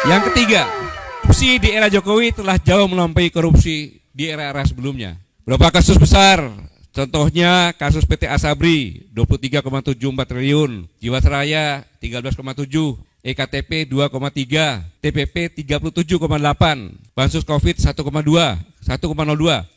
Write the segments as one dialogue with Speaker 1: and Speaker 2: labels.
Speaker 1: Yang ketiga, korupsi di era Jokowi telah jauh melampaui korupsi di era-era sebelumnya. Berapa kasus besar? Contohnya kasus PT Asabri 23,74 triliun, Jiwasraya 13,7, EKTP 2,3, TPP 37,8, Bansos Covid 1,2,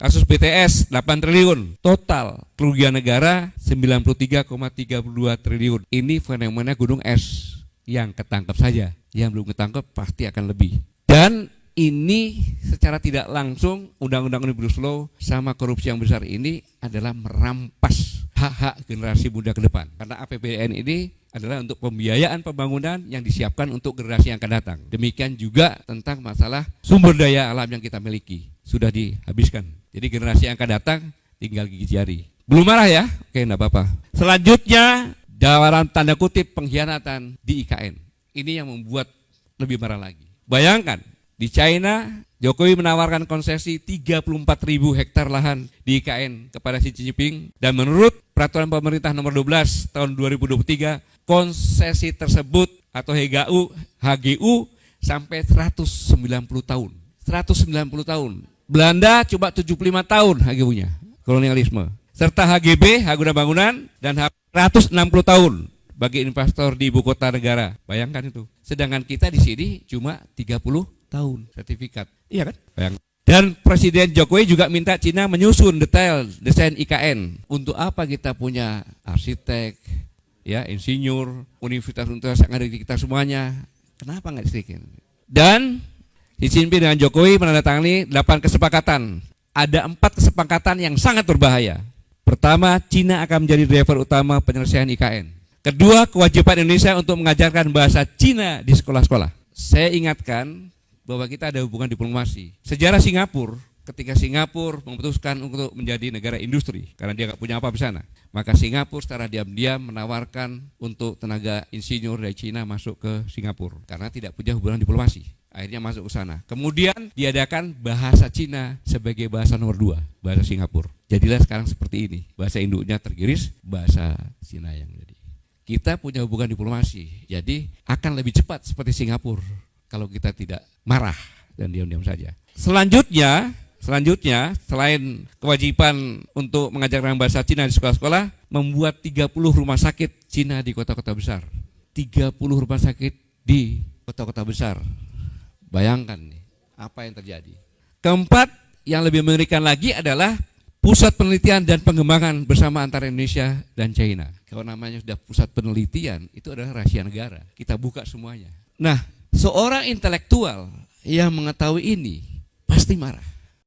Speaker 1: kasus BTS 8 triliun, total kerugian negara 93,32 triliun. Ini fenomena gunung es yang ketangkep saja, yang belum ketangkep pasti akan lebih. Dan ini secara tidak langsung Undang-Undang Omnibus Law sama korupsi yang besar ini adalah merampas hak-hak generasi muda ke depan. Karena APBN ini adalah untuk pembiayaan pembangunan yang disiapkan untuk generasi yang akan datang. Demikian juga tentang masalah sumber daya alam yang kita miliki. Sudah dihabiskan. Jadi generasi yang akan datang tinggal gigi jari. Belum marah ya? Oke, enggak apa-apa. Selanjutnya, dalam tanda kutip pengkhianatan di IKN. Ini yang membuat lebih marah lagi. Bayangkan, di China, Jokowi menawarkan konsesi 34.000 hektar lahan di IKN kepada Xi Jinping. Dan menurut peraturan pemerintah nomor 12 tahun 2023, konsesi tersebut atau HGU sampai 190 tahun. 190 tahun. Belanda cuma 75 tahun HGU-nya, kolonialisme. Serta HGB, hak guna bangunan, dan 160 tahun bagi investor di ibu kota negara. Bayangkan itu. Sedangkan kita di sini cuma 30 tahun sertifikat. Iya kan? Bayangkan. Dan Presiden Jokowi juga minta Cina menyusun detail desain IKN. Untuk apa kita punya arsitek, ya, insinyur, universitas yang ada di kita semuanya? Kenapa nggak distrikin? Dan Xi Jinping dengan Jokowi menandatangani 8 kesepakatan. Ada 4 kesepakatan yang sangat berbahaya. Pertama, Cina akan menjadi driver utama penyelesaian IKN. Kedua, kewajiban Indonesia untuk mengajarkan bahasa Cina di sekolah-sekolah. Saya ingatkan bahwa kita ada hubungan diplomasi. Sejarah Singapura, ketika Singapura memutuskan untuk menjadi negara industri, karena dia nggak punya apa di sana, maka Singapura secara diam-diam menawarkan untuk tenaga insinyur dari Cina masuk ke Singapura, karena tidak punya hubungan diplomasi. Akhirnya masuk ke sana. Kemudian diadakan bahasa Cina sebagai bahasa nomor 2, bahasa Singapura. Jadilah sekarang seperti ini. Bahasa induknya tergiris, bahasa Cina yang jadi. Kita punya hubungan diplomasi, jadi akan lebih cepat seperti Singapura kalau kita tidak marah dan diam-diam saja. Selanjutnya selain kewajiban untuk mengajarkan bahasa Cina di sekolah-sekolah, membuat 30 rumah sakit Cina di kota-kota besar. 30 rumah sakit di kota-kota besar. Bayangkan nih, apa yang terjadi. Keempat, yang lebih mengerikan lagi adalah pusat penelitian dan pengembangan bersama antara Indonesia dan China. Kalau namanya sudah pusat penelitian, itu adalah rahasia negara. Kita buka semuanya. Nah, seorang intelektual yang mengetahui ini pasti marah.